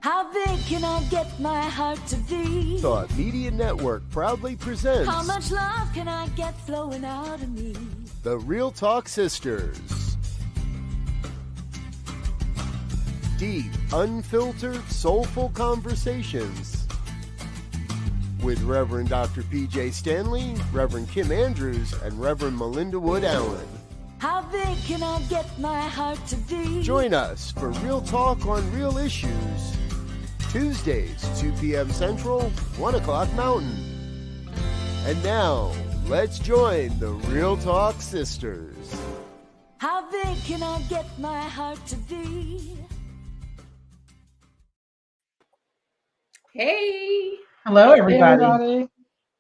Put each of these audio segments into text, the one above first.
How big can I get my heart to be? Thought Media Network proudly presents How much love can I get flowing out of me? The Real Talk Sisters. Deep, unfiltered, soulful conversations with Reverend Dr. Pjae Stanley, Reverend Kim Andrews, and Reverend Melinda Wood Allen. How big can I get my heart to be? Join us for Real Talk on Real Issues. Tuesdays, 2 p.m. Central, 1 o'clock Mountain. And now, let's join the Real Talk Sisters. How big can I get my heart to be? Hey. Hello, everybody. Hey, everybody.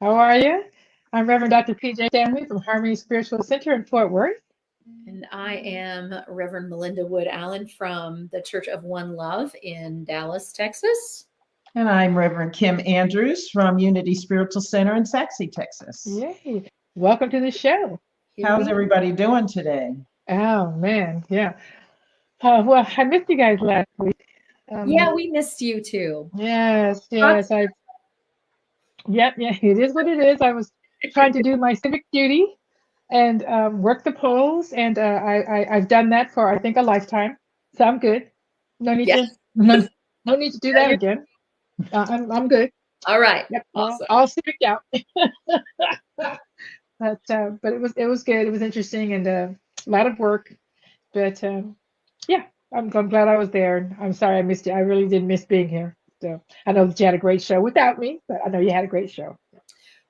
How are you? I'm Reverend Dr. Pjae Stanley from Harmony Spiritual Center in Fort Worth. And I am Reverend Melinda Wood Allen from the Church of One Love in Dallas, Texas. And I'm Reverend Kim Andrews from Unity Spiritual Center in Saxe, Texas. Yay. Welcome to the show. How's everybody doing today? Oh, man. Yeah. Well, I missed you guys last week. Yeah, we missed you too. Yes. Yep, it is what it is. I was trying to do my civic duty and work the polls, and I've done that for, I think, a lifetime. So I'm good. No need to do that again. I'm good. All right. Yep, awesome. All civic out. but it was good. It was interesting and a lot of work. But yeah, I'm glad I was there. I'm sorry I missed you. I really did miss being here. So I know that you had a great show without me, but I know you had a great show.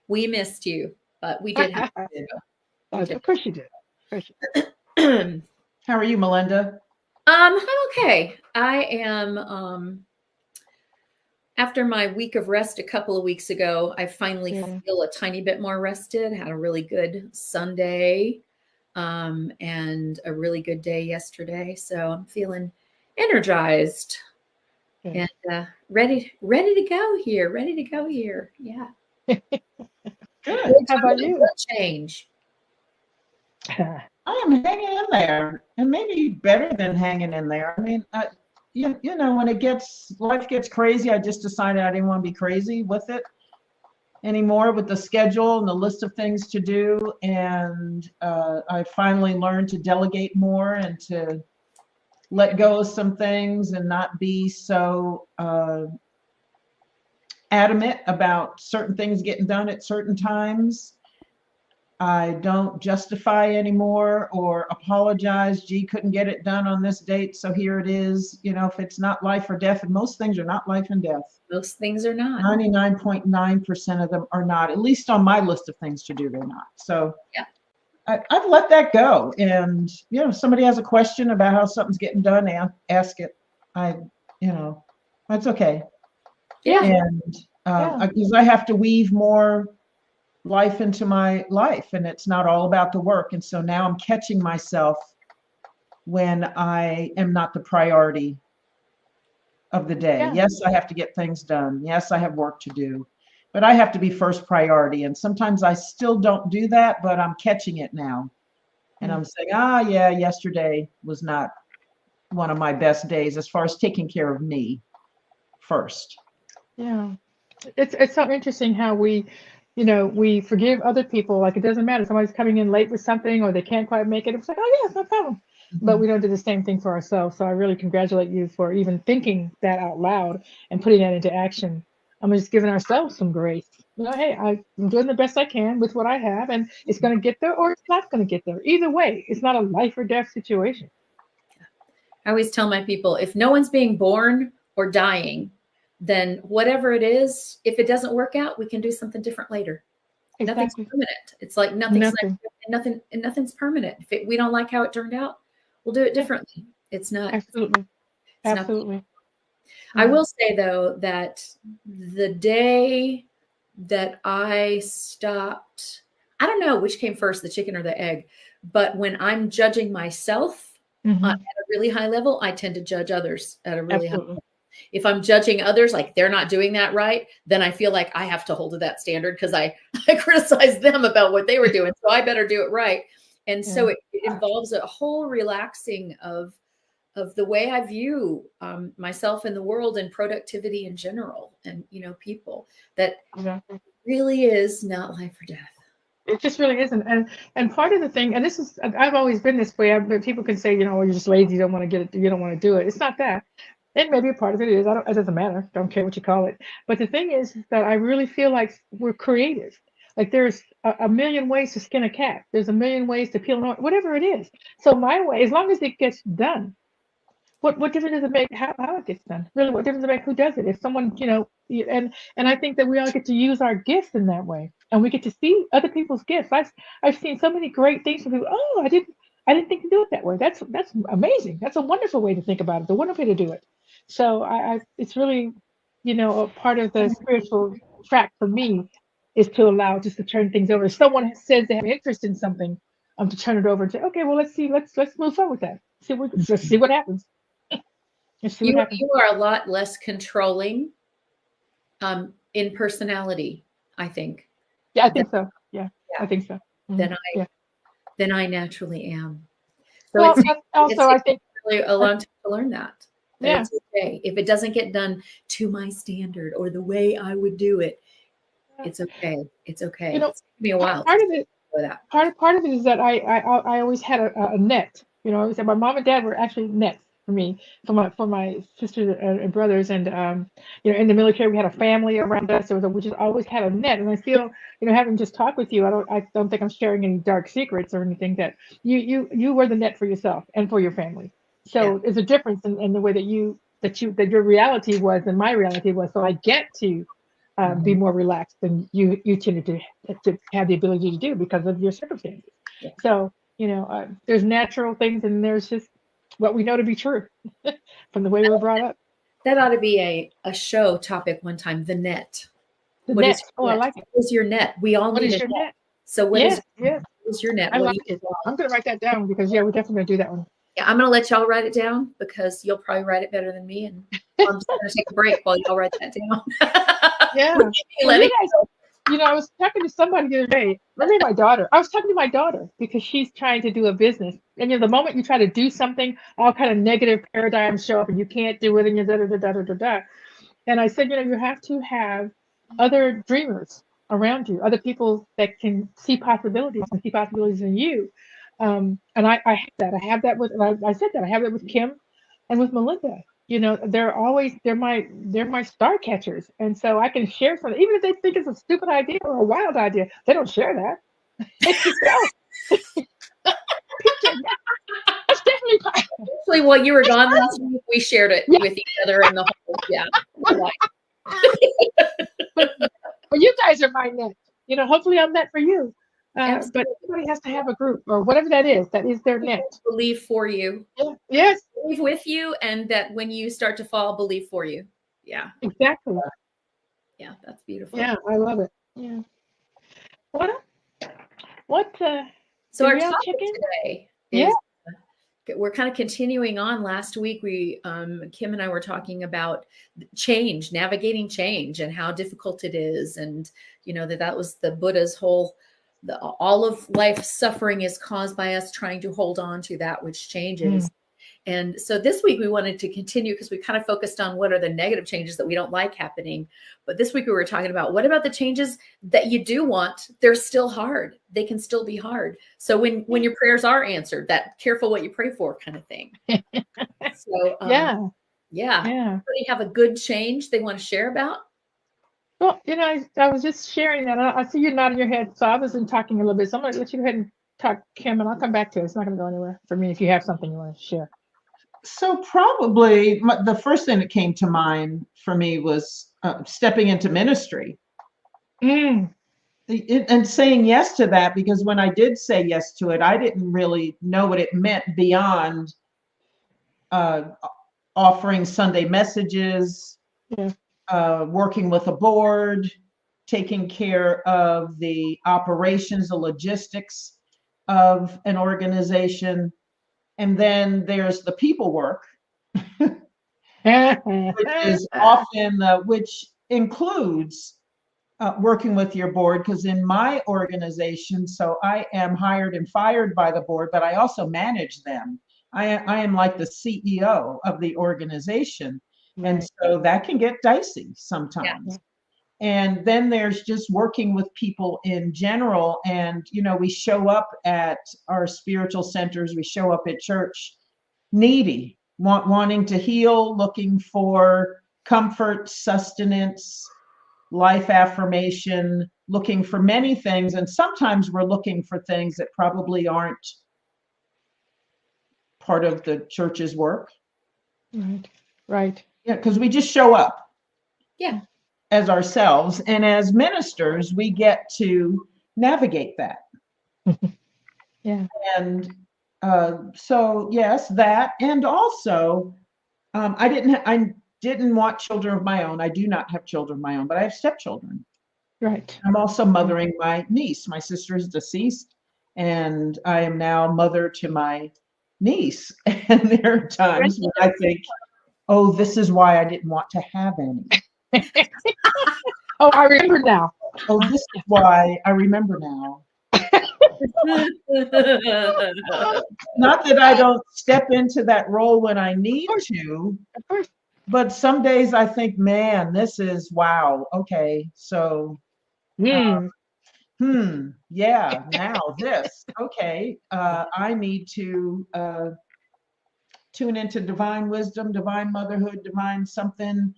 We missed you, but we did have to. Of course you did. How are you, Melinda? I'm okay. I am after my week of rest a couple of weeks ago, I finally feel a tiny bit more rested. Had a really good Sunday and a really good day yesterday. So I'm feeling energized and ready to go here. Yeah. Good. How about you? Change. I am hanging in there, and maybe better than hanging in there. I mean, you know, when life gets crazy, I just decided I didn't want to be crazy with it anymore, with the schedule and the list of things to do. And I finally learned to delegate more and to let go of some things and not be so adamant about certain things getting done at certain times. I don't justify anymore or apologize. Gee, couldn't get it done on this date, so here it is. You know, if it's not life or death, and most things are not life and death. Most things are not. 99.9% of them are not. At least on my list of things to do, they're not. So yeah, I've let that go. And you know, if somebody has a question about how something's getting done, ask it. That's okay. Yeah. And because I have to weave more life into my life, and it's not all about the work. And so now I'm catching myself when I am not the priority of the day. Yes, I have to get things done. Yes, I have work to do, but I have to be first priority. And sometimes I still don't do that, but I'm catching it now. And I'm saying, yesterday was not one of my best days as far as taking care of me first. Yeah. It's so interesting how we forgive other people. Like, it doesn't matter. Somebody's coming in late with something or they can't quite make it. It's like, oh, yeah, no problem. Mm-hmm. But we don't do the same thing for ourselves. So I really congratulate you for even thinking that out loud and putting that into action. I'm just giving ourselves some grace. Hey, I'm doing the best I can with what I have, and it's going to get there or it's not going to get there. Either way, it's not a life or death situation. I always tell my people, if no one's being born or dying, then whatever it is, if it doesn't work out, we can do something different later. Exactly. Nothing's permanent. It's like nothing's permanent. If we don't like how it turned out, we'll do it differently. It's not. Absolutely. I will say, though, that the day that I stopped, I don't know which came first, the chicken or the egg, but when I'm judging myself at a really high level, I tend to judge others at a really high level. If I'm judging others, like they're not doing that right, then I feel like I have to hold to that standard because I criticize them about what they were doing. So I better do it right. And so it involves a whole relaxing of the way I view myself in the world and productivity in general, and people, that Exactly. really is not life or death. It just really isn't. And part of the thing, and this is, I've always been this way. But people can say, well, you're just lazy, you don't want to get it, you don't want to do it. It's not that. And maybe a part of it is. It doesn't matter. Don't care what you call it. But the thing is that I really feel like we're creative. Like there's a million ways to skin a cat. There's a million ways to peel an orange, whatever it is. So my way, as long as it gets done, what difference does it make how it gets done? Really, what difference does it make who does it? If someone, and I think that we all get to use our gifts in that way, and we get to see other people's gifts. I've seen so many great things from people. Oh, I didn't think to do it that way. That's amazing. That's a wonderful way to think about it. It's a wonderful way to do it. So it's really, a part of the spiritual track for me is to allow just to turn things over. If someone says they have interest in something, to turn it over and say, okay, well, let's see, let's move forward with that. Let's see what happens. You are a lot less controlling in personality, I think. Yeah, I think so. Yeah, I think so. Than I naturally am. So well, I think really a long time to learn that. Yeah. It's okay. If it doesn't get done to my standard or the way I would do it, it's okay. It's okay. It's taken me a while. Part of it is that I always had a net. I always said my mom and dad were actually nets for me, for my sisters and brothers, and in the military we had a family around us. We just always had a net, and I feel having just talked with you, I don't think I'm sharing any dark secrets or anything. That you were the net for yourself and for your family. So there's a difference in the way that your reality was and my reality was. So I get to be more relaxed than you tended to have the ability to do because of your circumstances. Yeah. So there's natural things, and there's just what we know to be true from the way we were brought up. That ought to be a show topic one time. The net. The net. Oh, I like it. What is your net? We all need a net. So what is your net? I'm going to write that down because we're definitely going to do that one. Yeah, I'm going to let y'all write it down because you'll probably write it better than me, and I'm just going to take a break while y'all write that down. Yeah. I was talking to somebody the other day. Maybe my daughter. I was talking to my daughter because she's trying to do a business. And the moment you try to do something, all kind of negative paradigms show up, and you can't do it, and you're da. And I said, you have to have other dreamers around you, other people that can see possibilities and see possibilities in you. And I have that. I have that with. I said that I have that with Kim and with Melinda. They're my star catchers, and so I can share something, even if they think it's a stupid idea or a wild idea. They don't share that. That's definitely actually while you were gone last week, we shared it with each other in the whole but you guys are my net. Hopefully I'm net for you. But everybody has to have a group or whatever that is their net. Believe for you. Yeah. Yes. Believe with you, and that when you start to fall, believe for you. Yeah. Exactly. Yeah, that's beautiful. Yeah, I love it. Yeah. So our topic today is we're kind of continuing on. Last week we Kim and I were talking about change, navigating change, and how difficult it is, and that was the Buddha's whole all of life suffering is caused by us trying to hold on to that which changes. And so this week we wanted to continue because we kind of focused on what are the negative changes that we don't like happening. But this week we were talking about what about the changes that you do want? They're still hard. They can still be hard. So when your prayers are answered, that careful what you pray for kind of thing. So yeah. Anybody have a good change they want to share about? Well, I was just sharing that. I see you nodding your head, so I wasn't talking a little bit. So I'm going to let you go ahead and talk, Kim, and I'll come back to it. It's not going to go anywhere for me if you have something you want to share. So probably the first thing that came to mind for me was stepping into ministry. And saying yes to that, because when I did say yes to it, I didn't really know what it meant beyond offering Sunday messages, working with a board, taking care of the operations, the logistics of an organization. And then there's the people work, which includes working with your board, because in my organization, so I am hired and fired by the board, but I also manage them. I am like the CEO of the organization. And Right. so that can get dicey sometimes. Yeah. And then there's just working with people in general. And, we show up at our spiritual centers, we show up at church needy, wanting to heal, looking for comfort, sustenance, life affirmation, looking for many things. And sometimes we're looking for things that probably aren't part of the church's work. Right. Right. Yeah, because we just show up. Yeah. As ourselves, and as ministers, we get to navigate that. Yeah. And so, yes, that, and also, I didn't want children of my own. I do not have children of my own, but I have stepchildren. Right. I'm also mothering my niece. My sister is deceased, and I am now mother to my niece. And there are times when I think, oh, this is why I didn't want to have any. Oh, I remember now. Oh, this is why I remember now. Not that I don't step into that role when I need to, Of course. but some days I think, man, this is wow. Okay, so, yeah, now this. Okay, I need to tune into divine wisdom, divine motherhood, divine something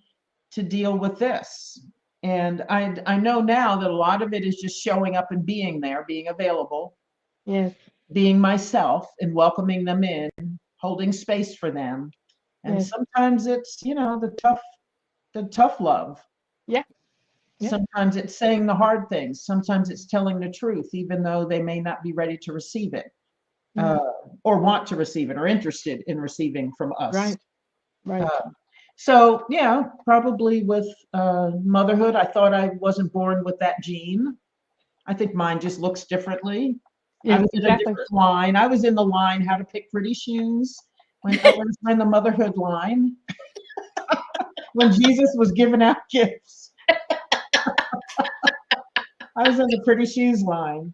to deal with this. And I know now that a lot of it is just showing up and being there, being available, Yes. being myself and welcoming them in, holding space for them. And Yes. sometimes it's, the tough love. Yeah. Yeah. Sometimes it's saying the hard things. Sometimes it's telling the truth, even though they may not be ready to receive it, or want to receive it, or interested in receiving from us. Right. Right. So yeah, probably with motherhood, I thought I wasn't born with that gene. I think mine just looks differently. Yeah, I was in a different line. I was in the line, how to pick pretty shoes, when others were in the motherhood line. When Jesus was giving out gifts. I was in the pretty shoes line.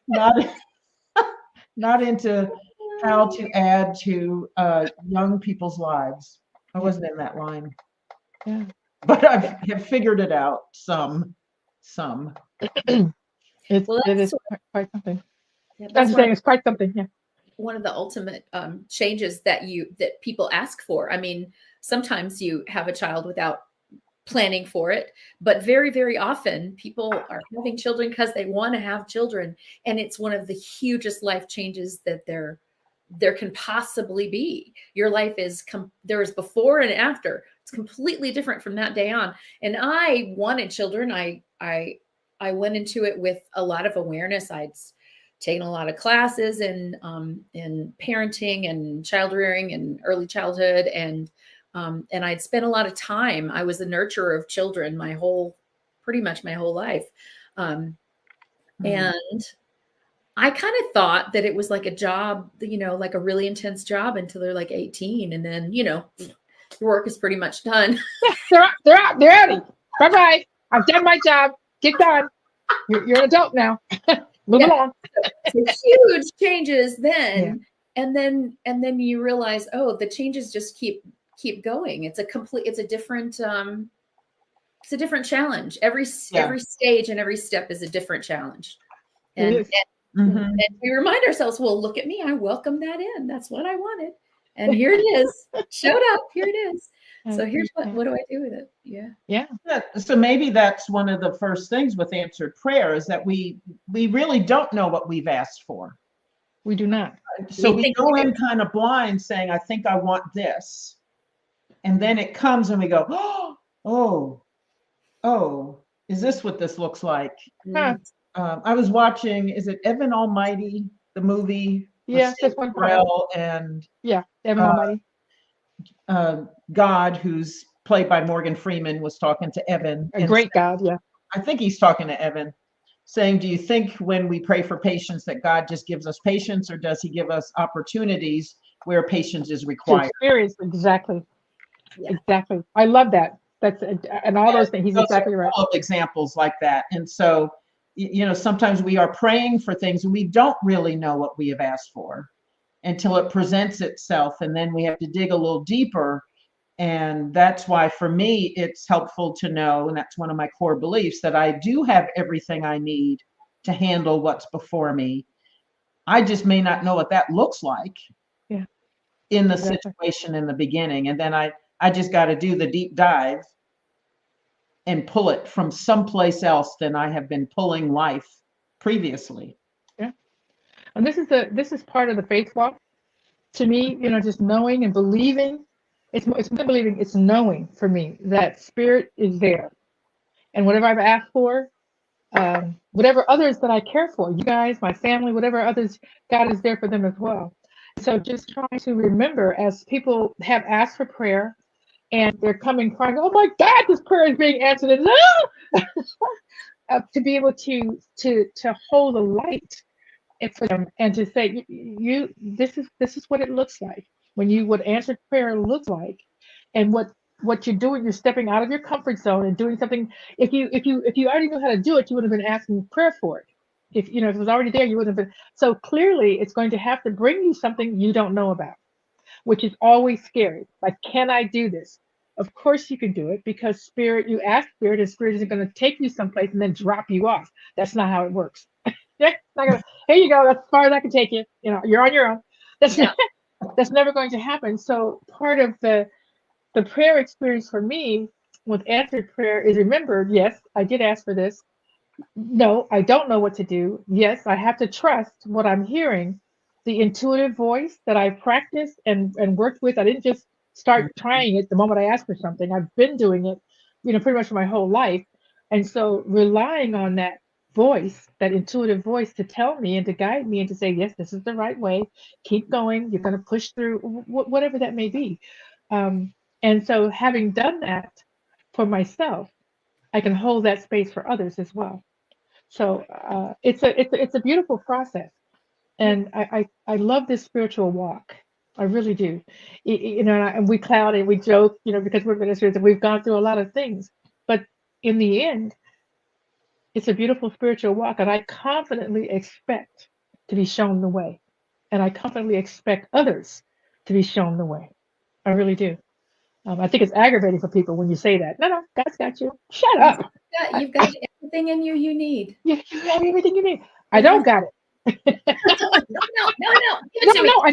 Not into how to add to young people's lives. I wasn't in that line. Yeah. But I have figured it out some. It is quite something. Yeah, I'm saying it's quite something. Yeah. One of the ultimate changes that people ask for. I mean, sometimes you have a child without planning for it, but very, very often people are having children because they want to have children, and it's one of the hugest life changes that there can possibly be. Your life there is before and after. It's completely different from that day on. And I wanted children. I went into it with a lot of awareness. I'd taken a lot of classes in parenting and child rearing and early childhood, and I'd spent a lot of time. I was a nurturer of children pretty much my whole life. And I kind of thought that it was like a job, like a really intense job until they're like 18. And then, your work is pretty much done. They're out. They're ready. Bye-bye. I've done my job. Get done. You're an adult now. Move along. So huge changes then. Yeah. And then you realize, oh, the changes just keep going. It's a different challenge. Every stage and every step is a different challenge. And we remind ourselves, well, look at me. I welcome that in. That's what I wanted. And here it is. Showed up. Here it is. So here's what do I do with it? Yeah. So maybe that's one of the first things with answered prayer is that we really don't know what we've asked for. We do not. So we go in kind of blind saying, I think I want this. And then it comes and we go, oh, is this what this looks like? I was watching, is it Evan Almighty, the movie? Yeah, that's one part. And Evan Almighty. God, who's played by Morgan Freeman, was talking to Evan. A great God, yeah. I think he's talking to Evan, saying, do you think when we pray for patience that God just gives us patience, or does he give us opportunities where patience is required? To experience, exactly. Yeah. Exactly. I love that. That's and all those things. He's exactly right. Full of examples like that. And so, sometimes we are praying for things and we don't really know what we have asked for. until it presents itself. And then we have to dig a little deeper. And that's why for me, it's helpful to know, and that's one of my core beliefs, that I do have everything I need to handle what's before me. I just may not know what that looks like in the situation in the beginning. And then I just got to do the deep dive and pull it from someplace else than I have been pulling life previously. Yeah. And this is part of the faith walk. To me, just knowing and believing. It's more than believing, it's knowing for me that spirit is there. And whatever I've asked for, whatever others that I care for, you guys, my family, whatever others, God is there for them as well. So just trying to remember, as people have asked for prayer and they're coming crying, oh my God, this prayer is being answered. And to be able to hold the light for them and to say, this is what it looks like. When you would answer prayer looks like, and what you're doing, you're stepping out of your comfort zone and doing something. If you already knew how to do it, you would have been asking prayer for it. If if it was already there, you wouldn't have been. So clearly, it's going to have to bring you something you don't know about, which is always scary. Like, can I do this? Of course you can do it, because spirit, you ask spirit, and spirit isn't going to take you someplace and then drop you off. That's not how it works. Not gonna, here you go. That's as far as I can take you. You're on your own. That's never going to happen. So part of the prayer experience for me with answered prayer is, remember, yes, I did ask for this. No, I don't know what to do. Yes, I have to trust what I'm hearing, the intuitive voice that I practiced and worked with. I didn't just start trying it the moment I asked for something. I've been doing it, pretty much for my whole life. And so relying on that voice, that intuitive voice, to tell me and to guide me and to say, yes, this is the right way, keep going, you're going to push through, whatever that may be. And so having done that for myself, I can hold that space for others as well. So it's a beautiful process. And I love this spiritual walk. I really do. And we cloud and we joke, because we're ministers and we've gone through a lot of things. But in the end, it's a beautiful spiritual walk, and I confidently expect to be shown the way. And I confidently expect others to be shown the way. I really do. I think it's aggravating for people when you say that. No, God's got you. Shut up. You've got everything in you need. You have everything you need. I don't got it. No. Give it to me. I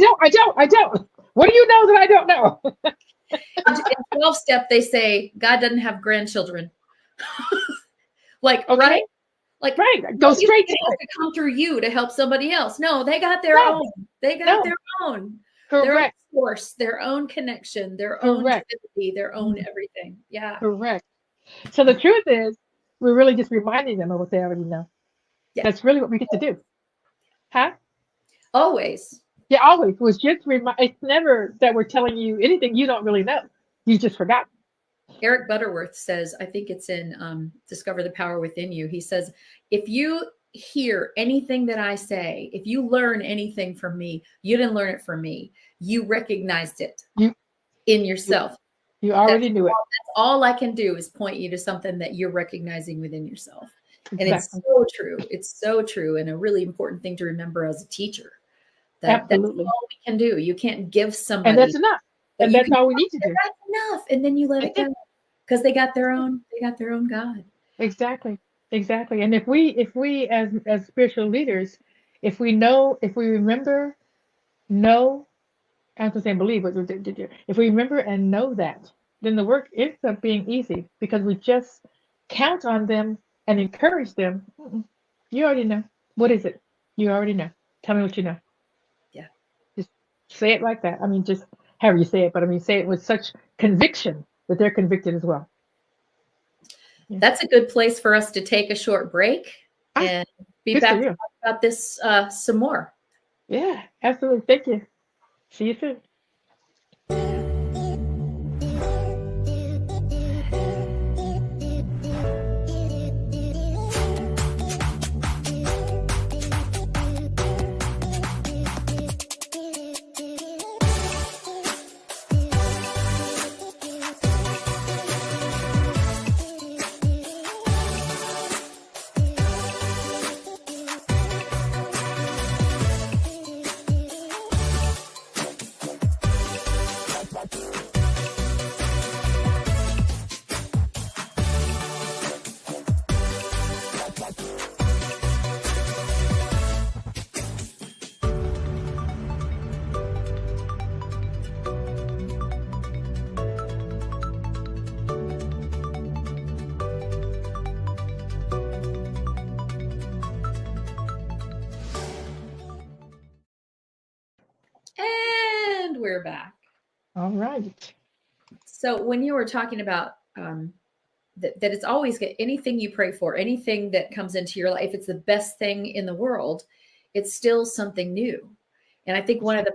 don't. What do you know that I don't know? In 12-step, they say God doesn't have grandchildren. Like, okay. right? Like, right. Go straight to it. To come through you to help somebody else. No, they got their own. They got their own. Correct. Their own source, their own connection, their own divinity, their own everything. Yeah. Correct. So the truth is, we're really just reminding them of what they already know. Yeah. That's really what we get to do. Huh? Always. Yeah, always. It was just it's never that we're telling you anything you don't really know. You just forgot. Eric Butterworth says, I think it's in Discover the Power Within You. He says, if you hear anything that I say, if you learn anything from me, you didn't learn it from me. You recognized it in yourself. You already knew it. That's all I can do is point you to something that you're recognizing within yourself. Exactly. And it's so true. It's so true. And a really important thing to remember as a teacher. That's all we can do. You can't give somebody. And that's enough. And that's all we need to do. That's enough. And then you let it go. Because they got their own God. Exactly. And if we as spiritual leaders, if we remember, know, I have to say believe, but if we remember and know that, then the work ends up being easy, because we just count on them and encourage them. You already know. What is it? You already know. Tell me what you know. Yeah. Just say it like that. I mean, just however you say it, but I mean, say it with such conviction that they're convicted as well. Yeah. That's a good place for us to take a short break and be back to talk about this some more. Yeah, absolutely. Thank you. See you soon. we're back. All right. So when you were talking about that it's always good, anything you pray for, anything that comes into your life, it's the best thing in the world, it's still something new. And I think one of the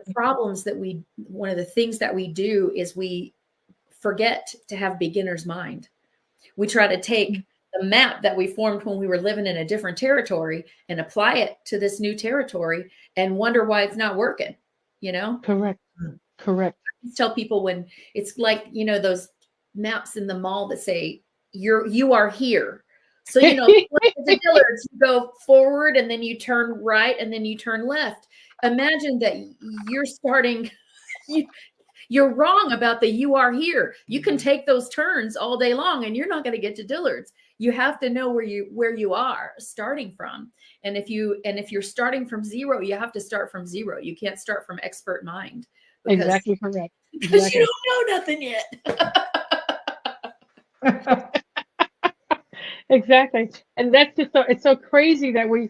things that we do is we forget to have beginner's mind. We try to take the map that we formed when we were living in a different territory and apply it to this new territory and wonder why it's not working, you know? Correct. Correct. I tell people when it's like, you know, those maps in the mall that say you are here. So, you know, like the Dillards, you go forward and then you turn right and then you turn left. Imagine that you're starting, you're wrong about the you are here. You can take those turns all day long and you're not going to get to Dillard's. You have to know where you are starting from. And if you're starting from zero, you have to start from zero. You can't start from expert mind. Exactly correct. Because you don't know nothing yet. Exactly. And that's just it's so crazy that we're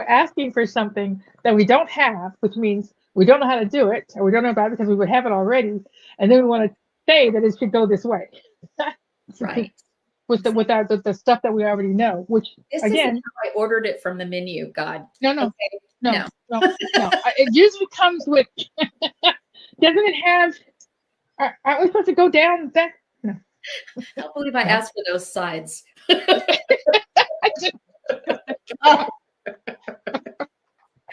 asking for something that we don't have, which means we don't know how to do it, or we don't know about it because we would have it already. And then we want to say that it should go this way. Right. With the stuff that we already know, which This again, isn't how I ordered it from the menu. God. no. Okay. No. It usually comes with, doesn't it have, aren't we supposed to go down that? No. I don't believe I asked for those sides.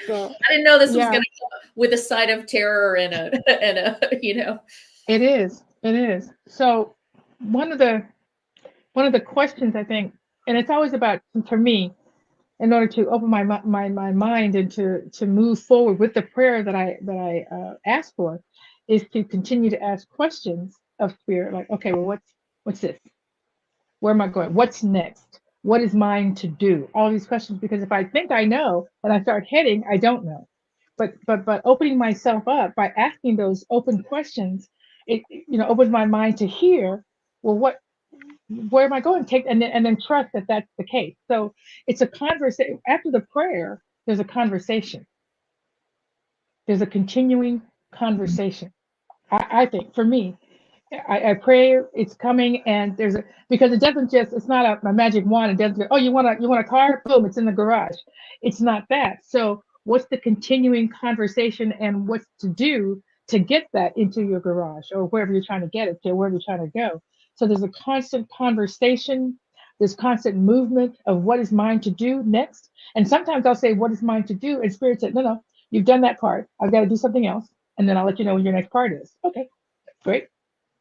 So, I didn't know this was going to come with a side of terror and a you know. It is. So one of the questions I think, and it's always about, for me, in order to open my mind and to move forward with the prayer that I ask for, is to continue to ask questions of Spirit, like, okay, well, what's this? Where am I going? What's next? What is mine to do? All these questions, because if I think I know and I start heading, I don't know. But opening myself up by asking those open questions, it opens my mind to hear, well, where am I going? And then trust that that's the case. So it's a conversation. After the prayer, there's a conversation. There's a continuing conversation. I think for me, I pray it's coming, and because it doesn't just, it's not a magic wand. It doesn't go, oh, you want a car? Boom, it's in the garage. It's not that. So what's the continuing conversation and what's to do to get that into your garage or wherever you're trying to get it to, wherever you're trying to go. So there's a constant conversation, there's constant movement of what is mine to do next. And sometimes I'll say, what is mine to do? And Spirit said, no, you've done that part. I've got to do something else. And then I'll let you know what your next part is. Okay, great.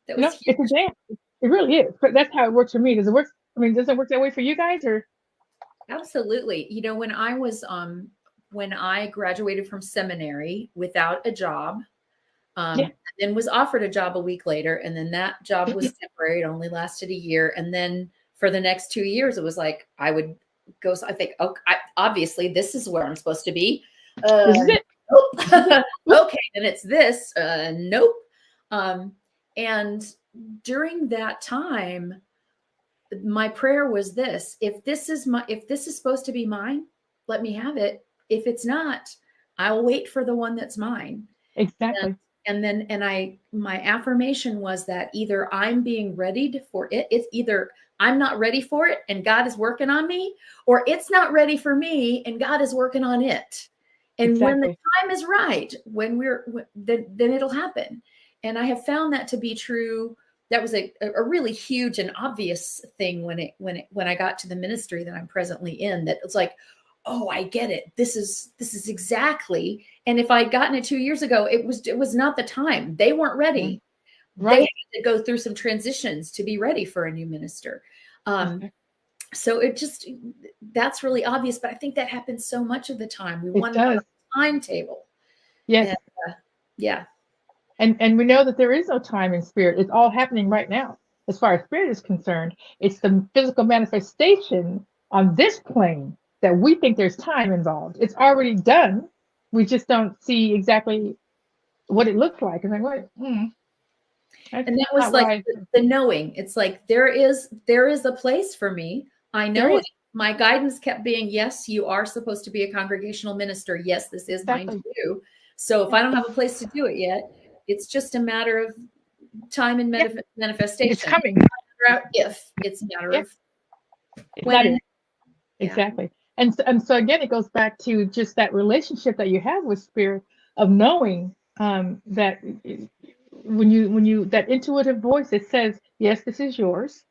It's a dance. It really is. But that's how it works for me. Does it work? I mean, does it work that way for you guys? Or Absolutely. You know, when I graduated from seminary without a job, and then was offered a job a week later, and then that job was temporary. It only lasted a year. And then for the next 2 years, it was like I would go. So I think, obviously, this is where I'm supposed to be. This is it. Nope. Okay, then it's this. Nope. And during that time, my prayer was this: if this is supposed to be mine, let me have it. If it's not, I'll wait for the one that's mine. Exactly. My affirmation was that either I'm being readied for it. It's either I'm not ready for it and God is working on me, or it's not ready for me and God is working on it. And when the time is right, then it'll happen. And I have found that to be true. That was a really huge and obvious thing when I got to the ministry that I'm presently in, that it's like, oh, I get it. This is exactly. And if I'd gotten it 2 years ago, it was not the time. They weren't ready. Right. They had to go through some transitions to be ready for a new minister. So that's really obvious, but I think that happens so much of the time. We want a timetable. Yes. And, And we know that there is no time in Spirit. It's all happening right now. As far as Spirit is concerned, it's the physical manifestation on this plane that we think there's time involved. It's already done. We just don't see exactly what it looks like. And like, and that was like right. the knowing. It's like there is a place for me. I know it. My guidance kept being, yes, you are supposed to be a congregational minister. Yes, this is mine to do. So if I don't have a place to do it yet, it's just a matter of time and manifestation. It's coming. If it's a matter of when. Exactly. And so again, it goes back to just that relationship that you have with spirit, of knowing that when you that intuitive voice that says, yes, this is yours,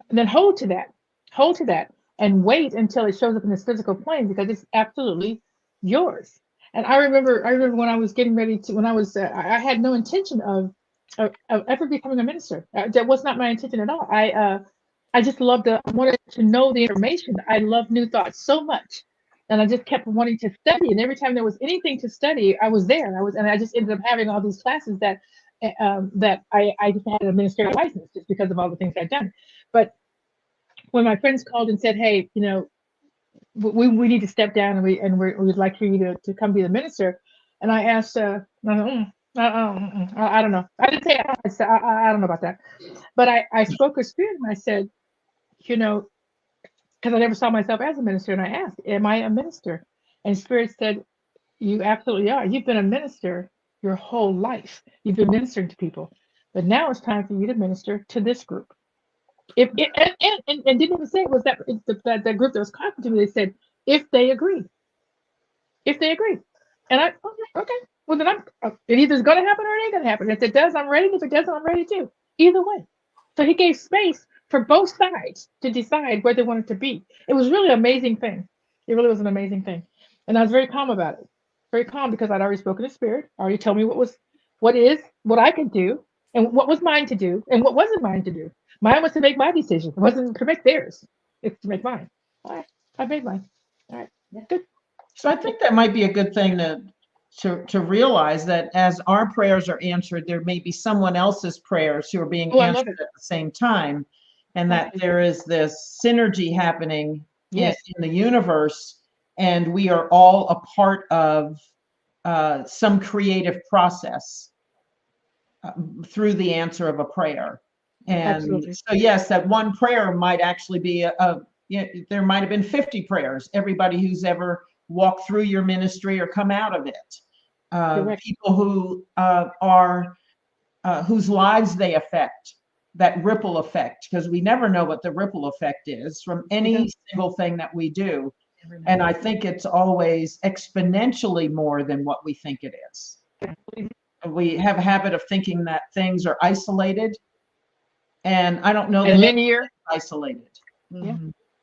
and then hold to that and wait until it shows up in this physical plane, because it's absolutely yours. And I remember when I was getting ready to, when I was, I had no intention of ever becoming a minister. That was not my intention at all. I just wanted to know the information. I love New Thought so much. And I just kept wanting to study. And every time there was anything to study, I was there. And I just ended up having all these classes that I just had a ministerial license just because of all the things I'd done. But when my friends called and said, hey, we need to step down, and we'd like for you to come be the minister. And I asked, I don't know. I didn't say, I don't know about that. But I spoke with Spirit, and I said, because I never saw myself as a minister, and I asked, am I a minister? And Spirit said, you absolutely are. You've been a minister your whole life. You've been ministering to people, but now it's time for you to minister to this group. And didn't even say it was that group that was talking to me. They said, if they agree. And I, okay, well then it either is going to happen or it ain't going to happen. If it does, I'm ready. If it doesn't, I'm ready too. Either way. So he gave space for both sides to decide where they wanted to be. It was really an amazing thing. It really was an amazing thing. And I was very calm about it. Very calm, because I'd already spoken to Spirit, already told me what I could do, and what was mine to do, and what wasn't mine to do. Mine was to make my decision. It wasn't to make theirs. It's to make mine. All right, I made mine. All right, good. So I think that might be a good thing to realize, that as our prayers are answered, there may be someone else's prayers who are being answered at the same time, and that there is this synergy happening in the universe, and we are all a part of some creative process through the answer of a prayer. And Absolutely. so yes, that one prayer might actually be there might have been 50 prayers, everybody who's ever walked through your ministry or come out of it. People who are whose lives they affect, that ripple effect, because we never know what the ripple effect is from any single thing that we do. And I think it's always exponentially more than what we think it is. We have a habit of thinking that things are isolated, and I don't know that linear. Isolated.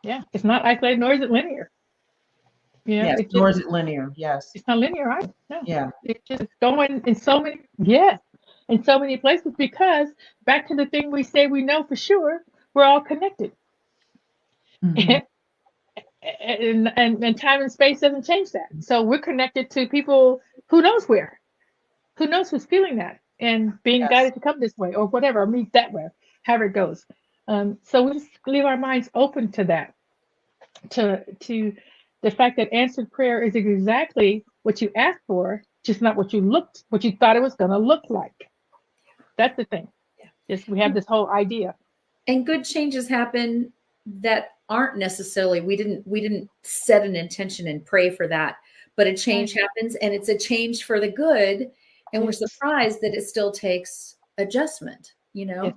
Yeah, it's not isolated, nor is it linear. Yes, nor is it linear. Yes, it's not linear, right? No. Yeah, it's just going in so many places, because back to the thing we say we know for sure, we're all connected. And time and space doesn't change that. So we're connected to people who knows where, who knows who's feeling that and being guided to come this way or whatever, or meet that way, however it goes. So we just leave our minds open to that, to the fact that answered prayer is exactly what you asked for, just not what you thought it was going to look like. That's the thing. Yes, we have this whole idea. And good changes happen that aren't necessarily, we didn't set an intention and pray for that, but a change happens, and it's a change for the good, and we're surprised that it still takes adjustment, because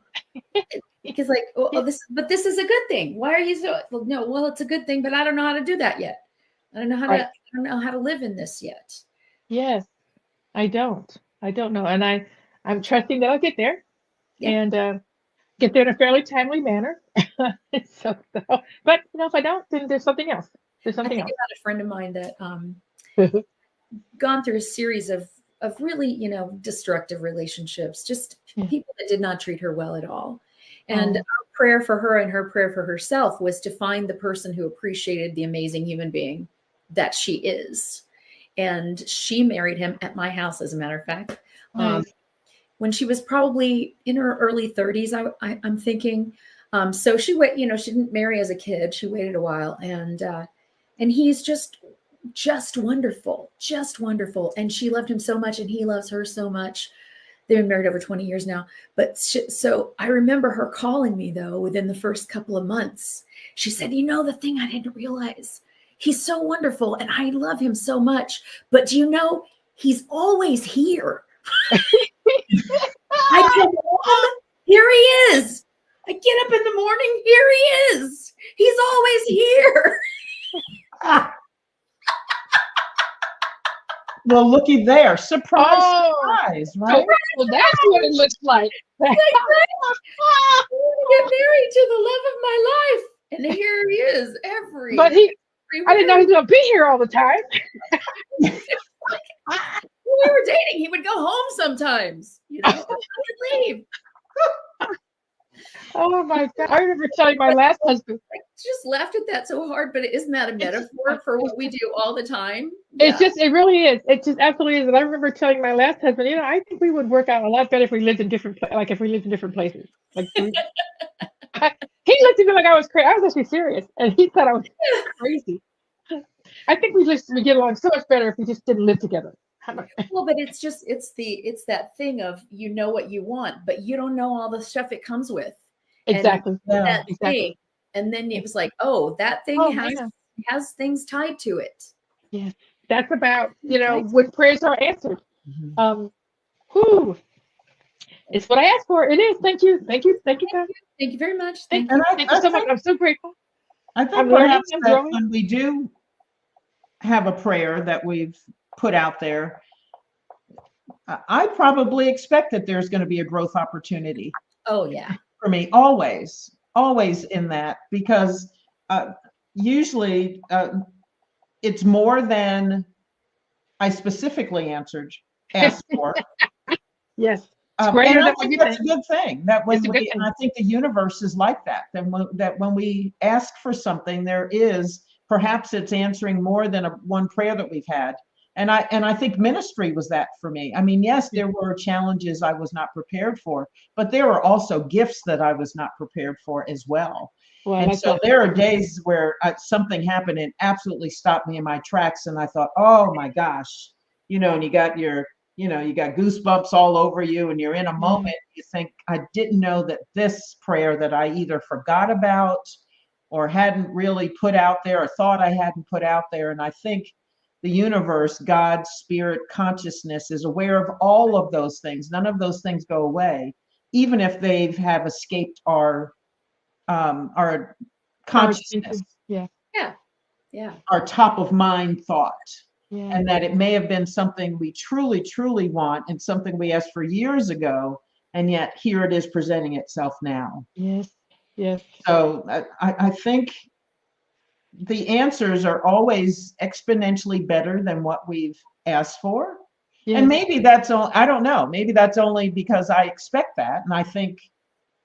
this is a good thing. Why are you so, well, it's a good thing, but I don't know how to do that yet. I don't know how to live in this yet. Yes, I don't know. And I'm trusting that I'll get there and get there in a fairly timely manner. But if I don't, then there's something else. I think about a friend of mine that gone through a series of really, destructive relationships, just people that did not treat her well at all. And our prayer for her and her prayer for herself was to find the person who appreciated the amazing human being that she is. And she married him at my house, as a matter of fact. When she was probably in her early 30s, I'm thinking. So she she didn't marry as a kid. She waited a while, and he's just wonderful, just wonderful. And she loved him so much, and he loves her so much. They've been married over 20 years now. But so I remember her calling me, though, within the first couple of months. She said, the thing I didn't realize, he's so wonderful, and I love him so much. But do you know, he's always here. I come home, here he is. I get up in the morning, here he is. He's always here. Well, looky there. Surprise, Oh. surprise, right? Well, that's what it looks like. I get married to the love of my life. And here he is every But I didn't know he week. was going to be here all the time. When we were dating, he would go home sometimes. You know, I would leave. Oh my God. I remember telling my last husband, I just laughed at that so hard, but isn't that a metaphor for what we do all the time? it really is. It just absolutely is. And I remember telling my last husband, I think we would work out a lot better if we lived in different places. Like he looked at me like I was crazy. I was actually serious, and he thought I was crazy. I think we get along so much better if we just didn't live together. Well, but it's that thing of you know what you want, but you don't know all the stuff it comes with. Exactly. That exactly. thing, and then it was like, oh, that thing has things tied to it. Yeah, that's about when prayers are answered. It's what I asked for. It is. Thank you, God. Thank you very much. Thank you so much. I'm so grateful. I think I'm learning, perhaps I'm that growing. when we do have a prayer that we've put out there, I probably expect that there's going to be a growth opportunity Oh yeah. for me, always in that, because usually it's more than I specifically asked for. Yes. And greater I than what think you that's think. a good thing. That when It's a good thing. and I think the universe is like that. That when we ask for something, there is perhaps it's answering more than one prayer that we've had. And I think ministry was that for me. I mean, yes, there were challenges I was not prepared for, but there were also gifts that I was not prepared for as well. Well, And that's so right. there are days where something happened and absolutely stopped me in my tracks, and I thought, oh my gosh, and you got you got goosebumps all over you, and you're in a moment, you think, I didn't know that this prayer that I either forgot about or hadn't really put out there or thought I hadn't put out there. And I think the universe, God, spirit, consciousness is aware of all of those things. None of those things go away, even if they have escaped our consciousness, Yeah. our top of mind thought. Yeah. And that it may have been something we truly, truly want and something we asked for years ago, and yet here it is presenting itself now. Yes. Yes. So I think the answers are always exponentially better than what we've asked for. Yes. And maybe that's all, I don't know, maybe that's only because I expect that. And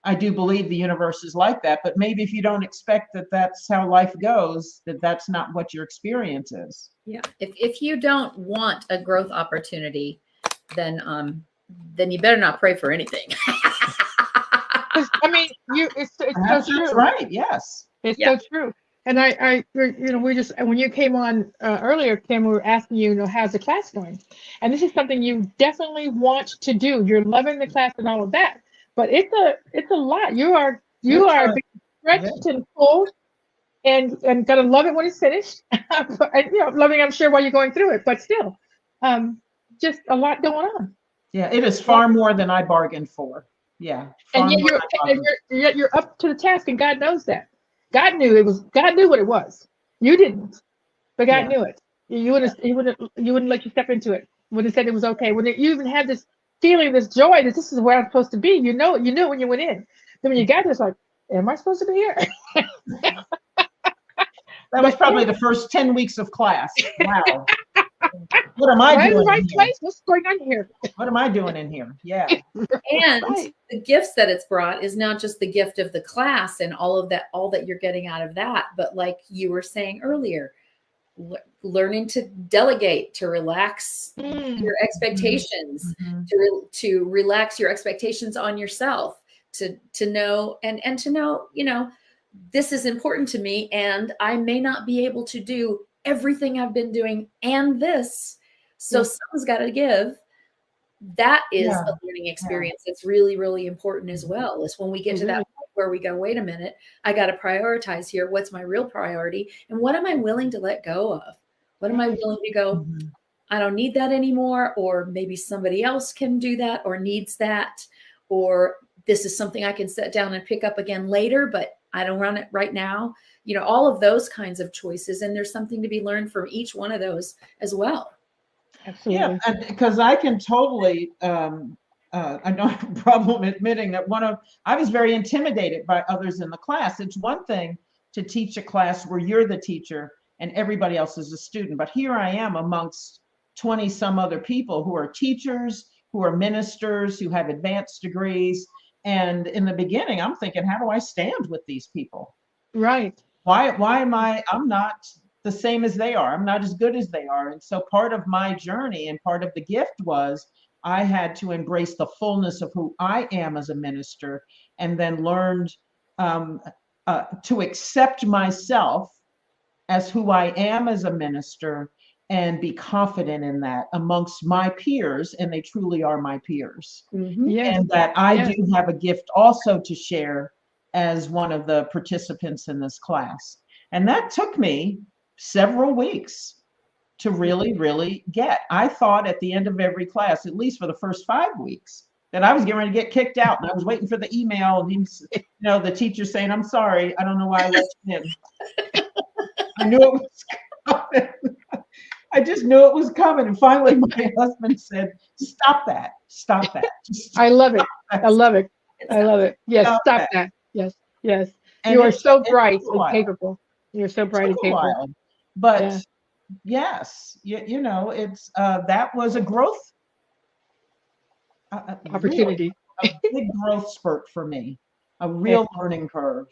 I do believe the universe is like that, but maybe if you don't expect that that's how life goes, that's not what your experience is. Yeah. If you don't want a growth opportunity, then you better not pray for anything. I mean, it's so Perhaps true. that's right. Yes. It's so true. And we just, when you came on earlier, Kim, we were asking you, how's the class going? And this is something you definitely want to do. You're loving the class and all of that, but it's a lot. You are being stretched and pulled, and gonna love it when it's finished. And, loving, I'm sure, while you're going through it, but still, just a lot going on. Yeah, it is far more than I bargained for. Yeah. And yet you're up to the task, and God knows that. God knew what it was. You didn't, but God knew it. You wouldn't let you step into it. Would have said it was okay. When you even had this feeling, this joy that this is where I'm supposed to be, you knew when you went in. Then when you got there, it's like, am I supposed to be here? That was probably the first 10 weeks of class. Wow. What am I doing? Right place? What's going on here? What am I doing in here? Yeah. And Right. the gifts that it's brought is not just the gift of the class and all that you're getting out of that, but like you were saying earlier, learning to delegate, to relax your expectations, to relax your expectations on yourself, to know and to know, this is important to me, and I may not be able to do everything I've been doing and this. So someone's got to give. That is a learning experience. It's really, really important as well. Is when we get to that point where we go, wait a minute, I got to prioritize here. What's my real priority? And what am I willing to let go of? What am I willing to go? I don't need that anymore, or maybe somebody else can do that or needs that, or this is something I can set down and pick up again later, but I don't run it right now. You know, all of those kinds of choices. And there's something to be learned from each one of those as well. Absolutely. Yeah, because I can totally, I don't have a problem admitting that I was very intimidated by others in the class. It's one thing to teach a class where you're the teacher and everybody else is a student, but here I am amongst 20 some other people who are teachers, who are ministers, who have advanced degrees. And in the beginning, I'm thinking, how do I stand with these people? Right. Why am I'm not the same as they are. I'm not as good as they are. And so part of my journey and part of the gift was I had to embrace the fullness of who I am as a minister, and then learned to accept myself as who I am as a minister and be confident in that amongst my peers, and they truly are my peers. Mm-hmm. Yes. And that I do have a gift also to share as one of the participants in this class. And that took me several weeks to really, really get. I thought at the end of every class, at least for the first 5 weeks, that I was getting ready to get kicked out. And I was waiting for the email, and the teacher saying, I'm sorry, I don't know why I let you in. I knew it was coming. I just knew it was coming. And finally, my husband said, stop that. Stop that. I love it. I love it. I love it. Yes, stop that. Yes, yes. And you are so bright and while. Capable. You're so bright and capable. While. But yes, it's that was a growth opportunity, really, a big growth spurt for me, a real learning curve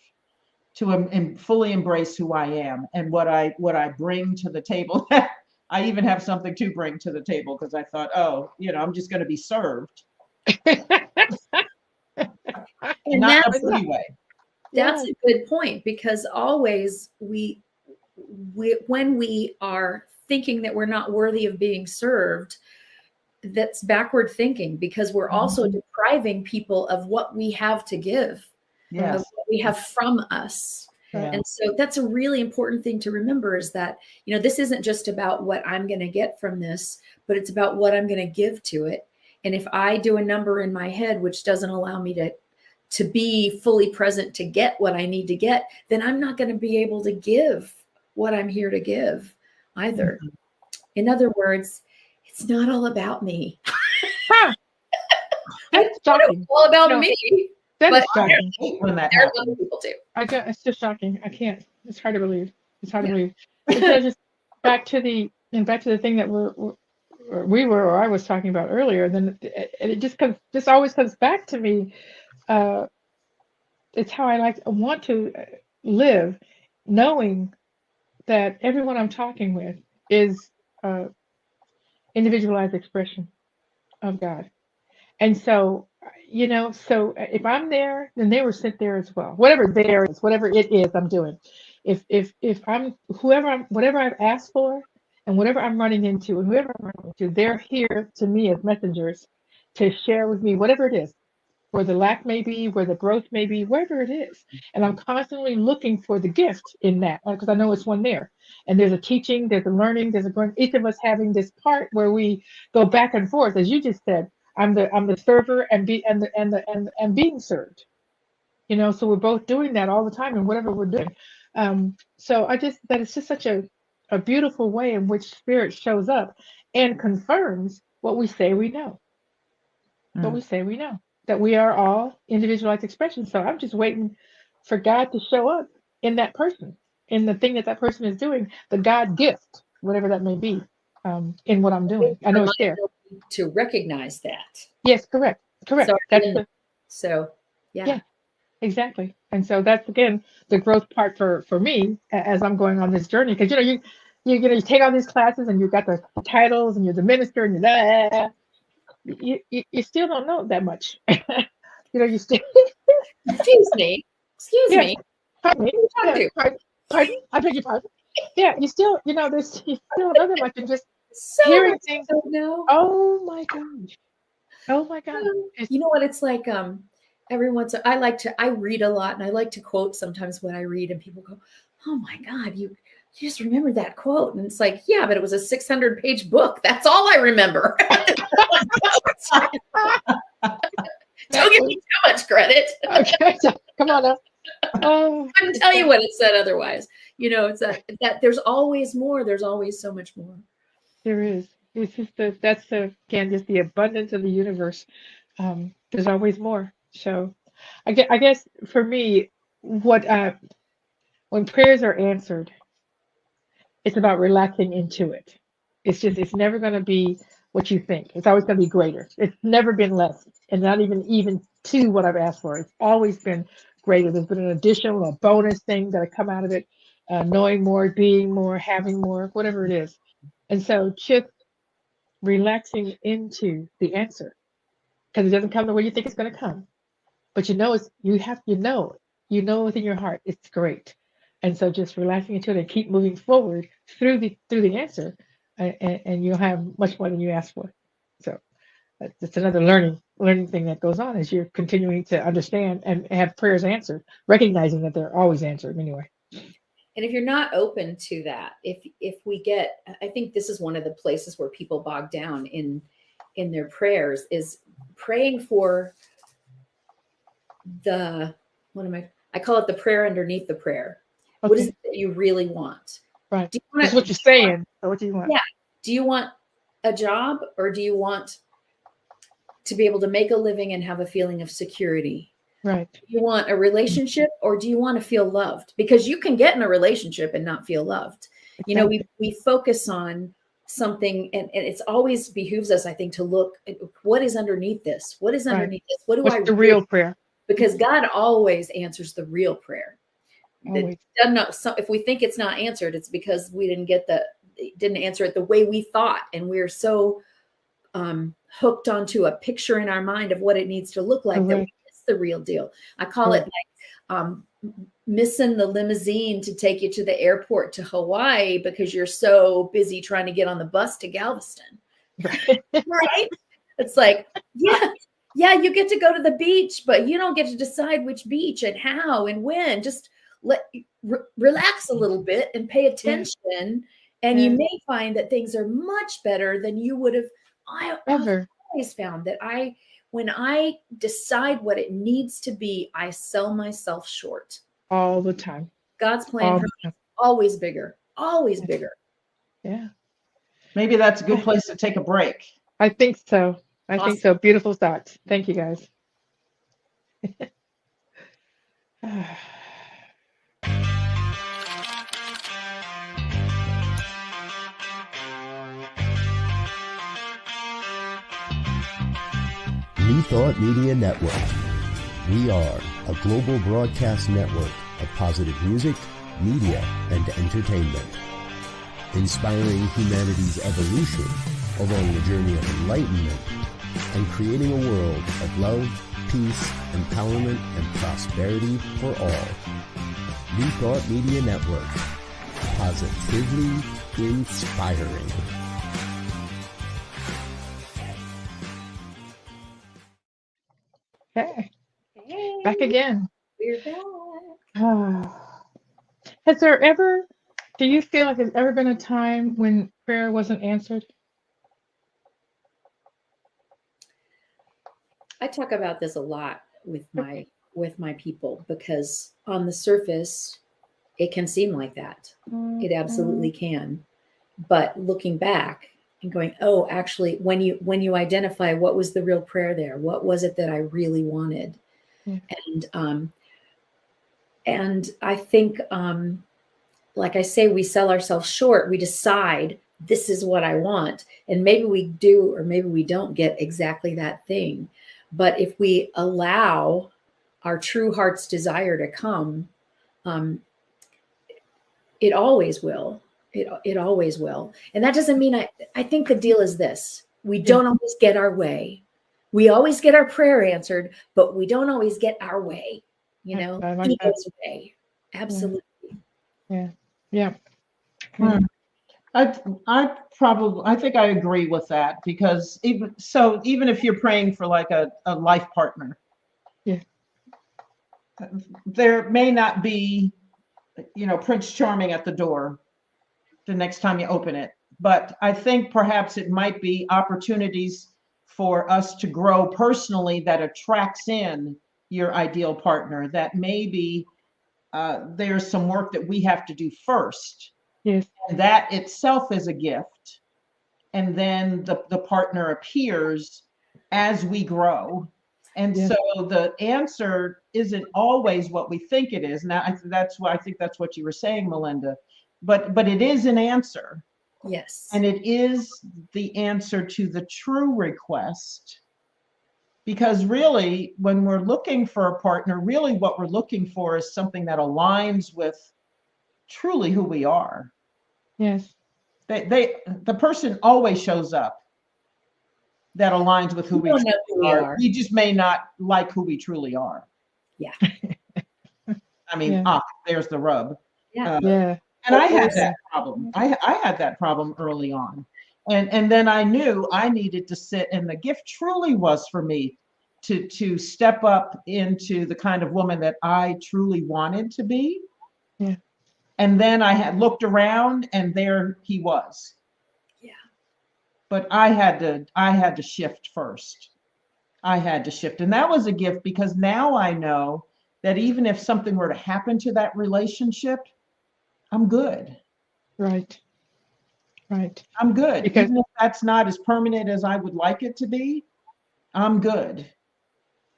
to fully embrace who I am and what I bring to the table. I even have something to bring to the table, because I thought, I'm just going to be served. And not in a pretty way. That's a good point, because always when we are thinking that we're not worthy of being served, that's backward thinking, because we're also depriving people of what we have to give, of what we have from us. Yeah. And so that's a really important thing to remember, is that, this isn't just about what I'm going to get from this, but it's about what I'm going to give to it. And if I do a number in my head, which doesn't allow me to be fully present to get what I need to get, then I'm not going to be able to give what I'm here to give either. Mm-hmm. In other words, it's not all about me. That's shocking. It's all about me. That's shocking. When that there are other people too. It's just shocking. I can't. It's hard to believe. It's hard to believe. So just back to the thing that I was talking about earlier. Then it always comes back to me. It's how I want to live, knowing that everyone I'm talking with is individualized expression of God. And so, so if I'm there, then they were sent there as well. Whatever there is, whatever it is I'm doing. If I'm whatever I've asked for and whatever I'm running into and whoever I'm running into, they're here to me as messengers to share with me whatever it is, where the lack may be, where the growth may be, wherever it is. And I'm constantly looking for the gift in that, because I know it's one there. And there's a teaching, there's a learning, there's a growing, each of us having this part where we go back and forth, as you just said. I'm the server and being served. So we're both doing that all the time in whatever we're doing. So that it's just such a beautiful way in which Spirit shows up and confirms what we say we know. What we say we know. That we are all individualized expressions. So I'm just waiting for God to show up in that person, in the thing that person is doing, the God gift, whatever that may be, in what I'm doing. I know it's there. To recognize that. Yes, correct. So, yeah, exactly. And so that's, again, the growth part for me as I'm going on this journey. Because, you take all these classes and you've got the titles and you're the minister and you still don't know that much. You still. Excuse me. Pardon me. Pardon? I beg your pardon. Yeah, you still, you still don't know that much, and just hearing things. Oh my gosh. Oh my God. You know what it's like? I read a lot, and I like to quote sometimes when I read, and people go, "Oh my God, you just remember that quote. And it's like, yeah, but it was a 600-page book. That's all I remember. Don't give me too much credit. Okay, so, come on up. I couldn't tell you what it said otherwise. It's that there's always more. There's always so much more. There is. It's just again, just the abundance of the universe. There's always more. So I guess for me, when prayers are answered, it's about relaxing into it. It's never going to be what you think. It's always going to be greater. It's never been less, and not even to what I've asked for. It's always been greater. There's been an additional, a bonus thing that come out of it, knowing more, being more, having more, whatever it is. And so just relaxing into the answer, because it doesn't come the way you think it's going to come, but you know within your heart it's great. And so just relaxing into it and keep moving forward through the answer, and you'll have much more than you asked for. So it's another learning thing that goes on as you're continuing to understand and have prayers answered, recognizing that they're always answered anyway. And if you're not open to that, if we get, I think this is one of the places where people bog down in their prayers, is praying for I call it the prayer underneath the prayer. Okay. What is it that you really want? Right. That's what you're saying. What do you want? Yeah. Do you want a job, or do you want to be able to make a living and have a feeling of security? Right. Do you want a relationship, or do you want to feel loved? Because you can get in a relationship and not feel loved. Exactly. We focus on something, and it's always behooves us, I think, to look at what is underneath this. What is underneath this? What's the real prayer? Because God always answers the real prayer. If we think it's not answered, it's because we didn't answer it the way we thought, and we're so hooked onto a picture in our mind of what it needs to look like, that we miss the real deal. I call it like missing the limousine to take you to the airport to Hawaii because you're so busy trying to get on the bus to Galveston. Right? It's like, yeah, you get to go to the beach, but you don't get to decide which beach and how and when. Just relax a little bit and pay attention, and you may find that things are much better than you would have. I've always found that when I decide what it needs to be, I sell myself short all the time. God's plan for me is always bigger, always bigger. Yeah. Maybe that's a good place to take a break. I think so. I think so. Beautiful thoughts. Thank you, guys. Rethought Media Network. We are a global broadcast network of positive music, media, and entertainment, inspiring humanity's evolution along the journey of enlightenment and creating a world of love, peace, empowerment, and prosperity for all. Rethought Media Network. Positively inspiring. Hey, back again. We're back. Do you feel like there's ever been a time when prayer wasn't answered? I talk about this a lot with my people, because on the surface, it can seem like that. It absolutely can. But looking back and going, oh, actually, when you identify what was the real prayer there, what was it that I really wanted? And I think, like I say, we sell ourselves short. We decide this is what I want. And maybe we do, or maybe we don't get exactly that thing. But if we allow our true heart's desire to come, it always will. It always will. And that doesn't mean I think the deal is this. We don't always get our way. We always get our prayer answered, but we don't always get our way. He goes away. Absolutely. Yeah. I think I agree with that, because even if you're praying for like a life partner, there may not be, Prince Charming at the door, the next time you open it. But I think perhaps it might be opportunities for us to grow personally that attracts in your ideal partner, that maybe there's some work that we have to do first. Yes. And that itself is a gift. And then the partner appears as we grow. And Yes. so the answer isn't always what we think it is. Now, I think that's what you were saying, Melinda. But it is an answer. Yes. And it is the answer to the true request. Because really, when we're looking for a partner, really what we're looking for is something that aligns with truly who we are. Yes. The person always shows up that aligns with who we don't know truly who we are. are. We just may not like who we truly are. Yeah. I mean, Yeah. there's the rub. Yeah. Yeah. And I had that problem. I had that problem early on. And then I knew I needed to sit, and the gift truly was for me to step up into the kind of woman that I truly wanted to be. Yeah. And then I had looked around, and there he was. Yeah. But I had to shift first. I had to shift. And that was a gift, because now I know that even if something were to happen to that relationship, I'm good. Right. Right. I'm good. Because even if that's not as permanent as I would like it to be, I'm good.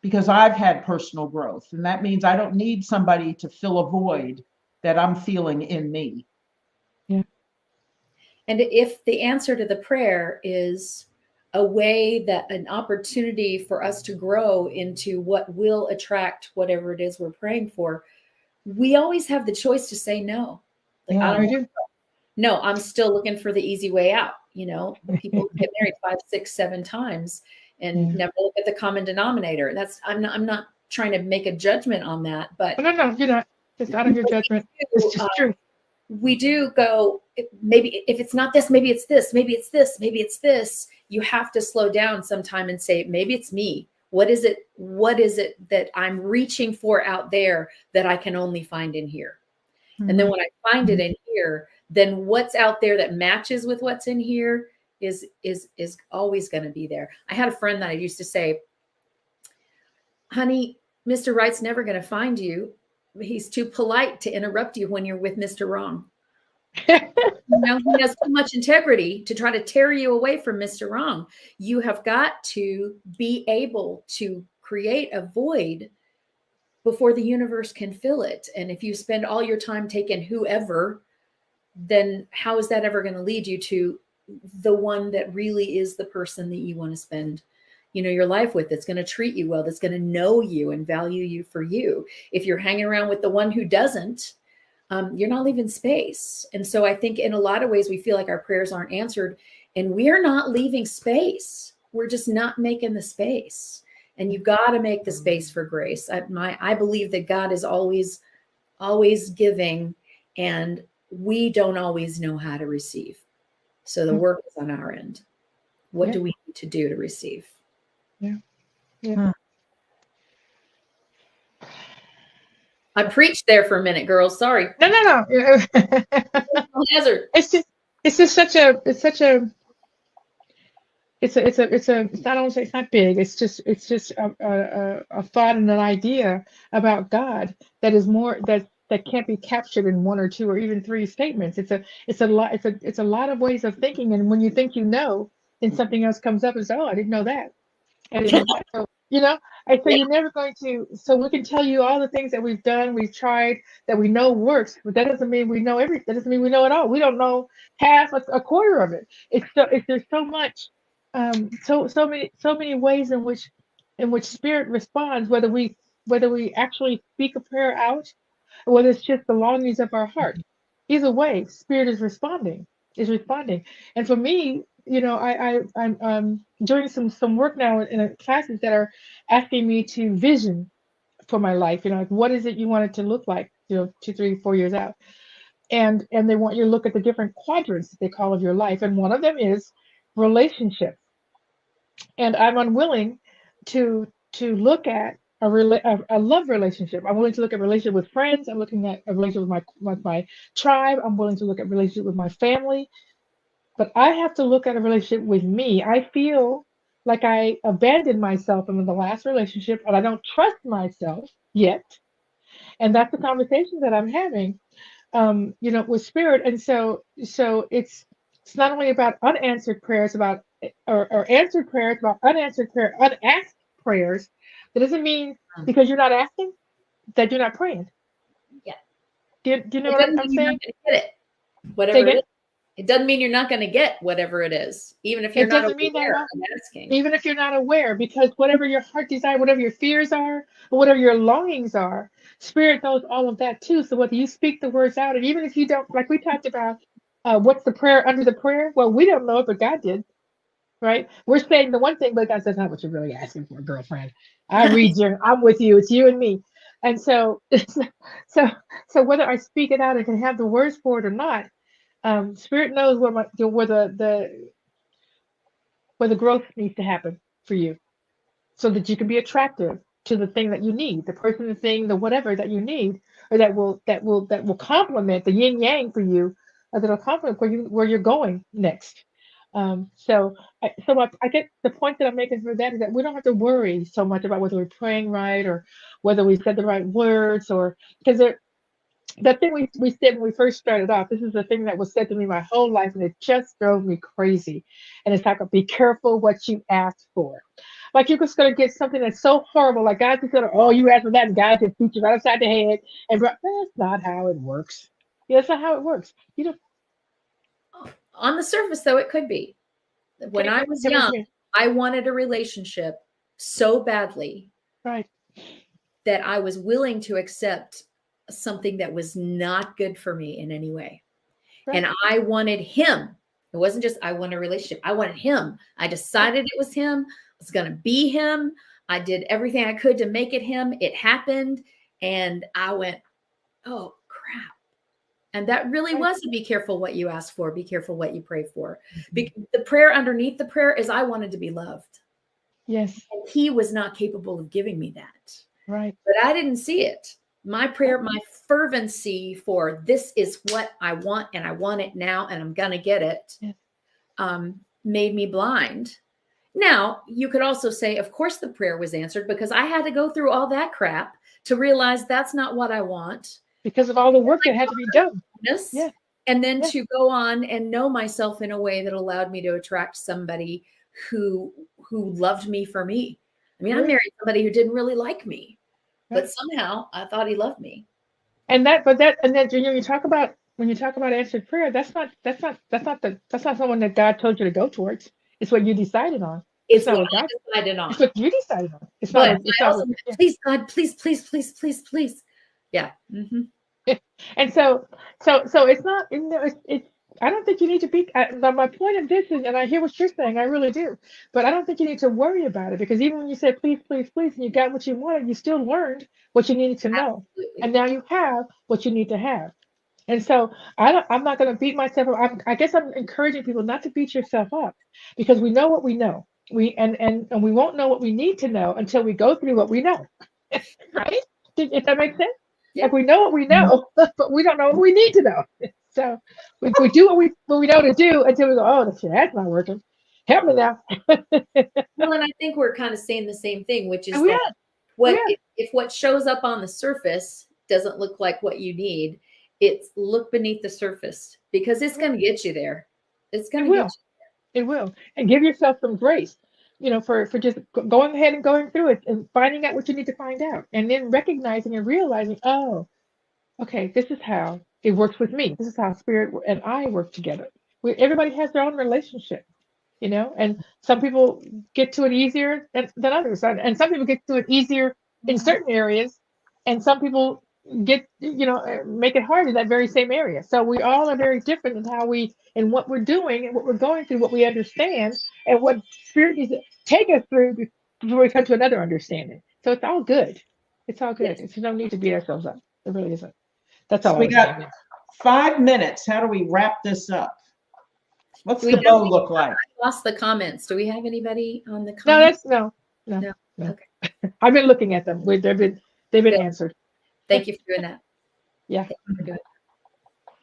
Because I've had personal growth. And that means I don't need somebody to fill a void that I'm feeling in me. yeah. And if the answer to the prayer is a way, that an opportunity for us to grow into what will attract whatever it is we're praying for, we always have the choice to say no. Like, Yeah, I don't we do. no, I'm still looking for the easy way out. You know, people get married 5, 6, 7 times and Yeah. never look at the common denominator. I'm not trying to make a judgment on that, but No, you're not. Just out of your judgment. It's just true. we do go, maybe if it's not this, maybe it's this, maybe it's this, maybe it's this. You have to slow down sometime and say, maybe it's me. What is it that I'm reaching for out there that I can only find in here? Mm-hmm. And then when I find it in here, then what's out there that matches with what's in here is always going to be there. I had a friend that I used to say, honey, Mr. Right's never going to find you. He's too polite to interrupt you when you're with Mr. Wrong. Now he has too much integrity to try to tear you away from Mr. Wrong. You have got to be able to create a void before the universe can fill it. And if you spend all your time taking whoever, then how is that ever going to lead you to the one that really is the person that you want to spend, your life with, that's going to treat you well, that's going to know you and value you for you? If you're hanging around with the one who doesn't, you're not leaving space. And so I think in a lot of ways, we feel like our prayers aren't answered, and we're not leaving space. We're just not making the space. And you've got to make the space for grace. I believe that God is always giving, and we don't always know how to receive. So the work is on our end. What do we need to do to receive? Yeah. Yeah. I preached there for a minute, girls. Sorry. No. Hazard. It's not, I don't say it's not big. It's just a thought and an idea about God that is more, that can't be captured in 1 or 2 or even 3 statements. It's a lot of ways of thinking. And when you think then something else comes up and says, oh, I didn't know that. I didn't know that. So, you're never going to, so we can tell you all the things that we've done, we've tried, that we know works, but that doesn't mean we know everything. That doesn't mean we know it all. We don't know half, a quarter of it. There's so much, so many ways in which spirit responds, whether we actually speak a prayer out, or whether it's just the longings of our heart. Either way, spirit is responding. And for me, I'm doing some work now in classes that are asking me to vision for my life. Like, what is it you want it to look like? 2, 3, 4 years out, and they want you to look at the different quadrants that they call of your life, and one of them is relationships. And I'm unwilling to look at a love relationship. I'm willing to look at relationship with friends. I'm looking at a relationship with my tribe. I'm willing to look at relationship with my family. But I have to look at a relationship with me. I feel like I abandoned myself in the last relationship, and I don't trust myself yet. And that's the conversation that I'm having, with spirit. And so it's not only about unanswered prayers, about or answered prayers, about unanswered prayer, unasked prayers. That doesn't mean because you're not asking that you're not praying. Yeah. Do you know what I'm saying? Get it, whatever it is. It doesn't mean you're not going to get whatever it is, even if you're not aware of asking. Even if you're not aware, because whatever your heart desire, whatever your fears are, or whatever your longings are, Spirit knows all of that too. So whether you speak the words out, and even if you don't, like we talked about, what's the prayer under the prayer? Well, we don't know it, but God did, right? We're saying the one thing, but God says, not what you're really asking for, girlfriend. I'm with you. It's you and me. And so whether I speak it out and can have the words for it or not, Spirit knows where the growth needs to happen for you, so that you can be attractive to the thing that you need, the person, the thing, the whatever that you need, or that will complement the yin yang for you, that'll complement where you're going next. So I get the point that I'm making for that is that we don't have to worry so much about whether we're praying right or whether we said the right words, or because that thing we said when we first started off, this is the thing that was said to me my whole life, and it just drove me crazy. And it's like, be careful what you ask for. Like you're just going to get something that's so horrible. Like God just said, oh, you asked for that, and God just beat you right upside the head. And that's not how it works. Yeah, that's not how it works. On the surface, though, it could be. When I was young, I wanted a relationship so badly, right, that I was willing to accept something that was not good for me in any way. Right. And I wanted him. It wasn't just I wanted a relationship. I wanted him. I decided it was him. It was going to be him. I did everything I could to make it him. It happened. And I went, oh, crap. And that really was to be careful what you ask for. Be careful what you pray for. The prayer underneath the prayer is I wanted to be loved. Yes. And he was not capable of giving me that. Right. But I didn't see it. My prayer, my fervency for this is what I want, and I want it now, and I'm going to get it, made me blind. Now, you could also say, of course, the prayer was answered because I had to go through all that crap to realize that's not what I want. Because of all the work that had to be done. Yeah. And then to go on and know myself in a way that allowed me to attract somebody who loved me for me. I mean, I married somebody who didn't really like me. But somehow I thought he loved me. And then when you talk about answered prayer, that's not someone that God told you to go towards. It's what you decided on. It's what I decided on. It's what you decided on. It's but not. Please, God, please. Yeah. Mm-hmm. And so it's not. It's. I don't think you need to be. My point of this is, and I hear what you're saying, I really do, but I don't think you need to worry about it, because even when you said please, and you got what you wanted, you still learned what you needed to know. Absolutely. And now you have what you need to have. And so I'm not going to beat myself up. I guess I'm encouraging people not to beat yourself up, because we know what we know. And we won't know what we need to know until we go through what we know. Right? If that makes sense? Yeah. Like we know what we know, but we don't know what we need to know. So we do what we know to do until we go, oh, that's not working. Help me now. Well, and I think we're kind of saying the same thing, which is if what shows up on the surface doesn't look like what you need, it's look beneath the surface, because it's going to get you there. It's going to get you there. It will. And give yourself some grace, for just going ahead and going through it and finding out what you need to find out, and then recognizing and realizing, oh, okay, this is how it works with me. This is how Spirit and I work together. Everybody has their own relationship, and some people get to it easier than others. And some people get to it easier in certain areas, and some people get, make it hard in that very same area. So we all are very different in what we're doing and what we're going through, what we understand, and what Spirit needs to take us through before we come to another understanding. So it's all good. It's all good. There's no need to beat ourselves up. It really isn't. That's all. So we got 5 minutes. How do we wrap this up? What's the bow look like? I lost the comments. Do we have anybody on the comments? No. Okay. I've been looking at them. They've been Good. answered. Thank you for doing that. Yeah. Thank you for doing that.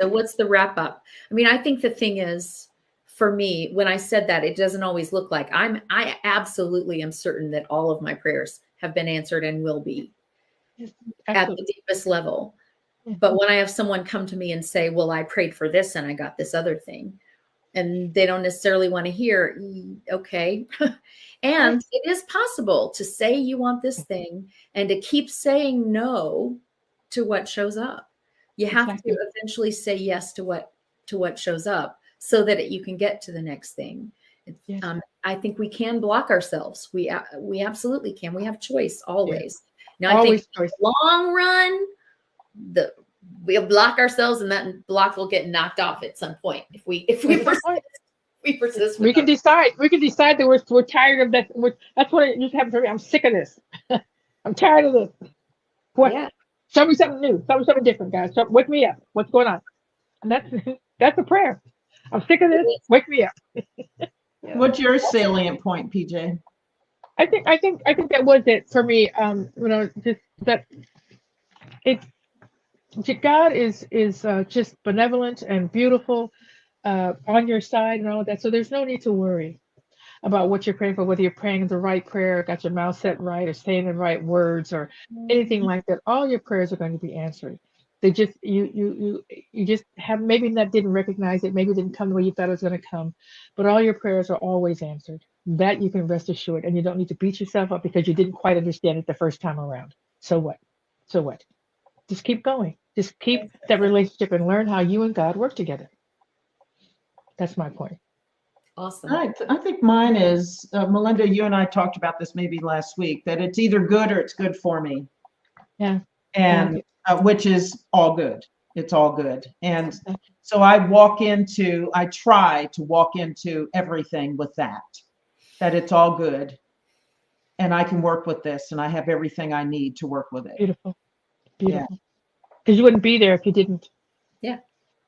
So what's the wrap up? I mean, I think the thing is, for me, when I said that, it doesn't always look like I absolutely am certain that all of my prayers have been answered and will be at the deepest level. But when I have someone come to me and say, well, I prayed for this and I got this other thing, and they don't necessarily want to hear, okay. And it is possible to say you want this thing and to keep saying no to what shows up. You have to eventually say yes to what shows up, so that you can get to the next thing. I think we can block ourselves. We absolutely can. We have choice always. Now, Always I think long run, we'll block ourselves, and that block will get knocked off at some point if we persist. We persist. We can decide. We can decide that we're tired of that. That's what it used to happen for me. I'm sick of this. I'm tired of this. What? Yeah. Show me something new. Show me something different, guys. Wake me up. What's going on? And that's a prayer. I'm sick of this. Wake me up. What's your salient point, Pjae? I think that was it for me. Just that God is just benevolent and beautiful, on your side and all of that. So there's no need to worry about what you're praying for, whether you're praying the right prayer, got your mouth set right, or saying the right words, or anything like that. All your prayers are going to be answered. They just you just have, maybe that didn't recognize it, maybe it didn't come the way you thought it was going to come, but all your prayers are always answered. That you can rest assured, and you don't need to beat yourself up because you didn't quite understand it the first time around. So what? Just keep going. Just keep that relationship and learn how you and God work together. That's my point. Awesome. I think mine is, Melinda, you and I talked about this maybe last week, that it's either good or it's good for me. Yeah. And which is all good. It's all good. And so I try to walk into everything with that it's all good. And I can work with this, and I have everything I need to work with it. Beautiful. Because you wouldn't be there if you didn't. Yeah.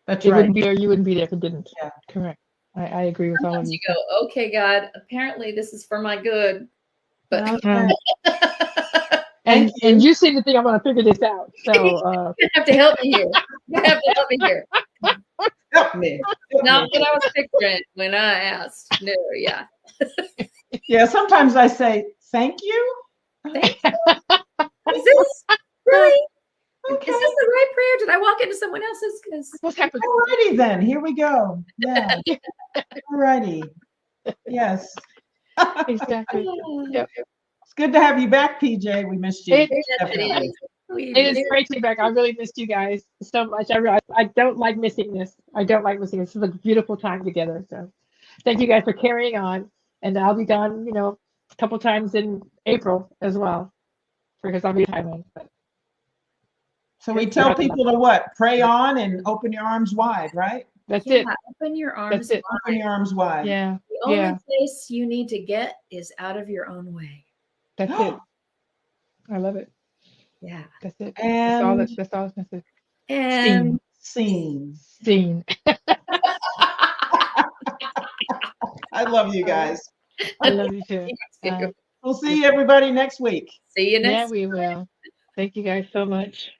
That's right. You wouldn't be there if you didn't. Yeah. Correct. I agree with all of you. You go, okay, God, apparently this is for my good. But and you seem to think I'm going to figure this out. So you have to help me here. You have to help me here. Help me. Not what I was picturing when I asked. No, yeah. Yeah, sometimes I say, thank you. Thank you. Is this really? Okay. Is this the right prayer? Did I walk into someone else's? What's happening? Alrighty then. Here we go. Yeah. Alrighty. Yes. Exactly. Yep. It's good to have you back, Pjae. We missed you. It is great to be back. I really missed you guys so much. I don't like missing this. I don't like missing this. It's a beautiful time together. So thank you guys for carrying on. And I'll be gone, a couple times in April as well, because I'll be in Thailand. So we tell people to what? Pray on and open your arms wide, right? That's it. Open your arms wide. Open your arms wide. Yeah. The only place you need to get is out of your own way. That's it. I love it. Yeah. That's it. And that's all it's necessary. And Scene. I love you guys. I love you too. We'll see everybody next week. See you next. Yeah, we will. Thank you guys so much.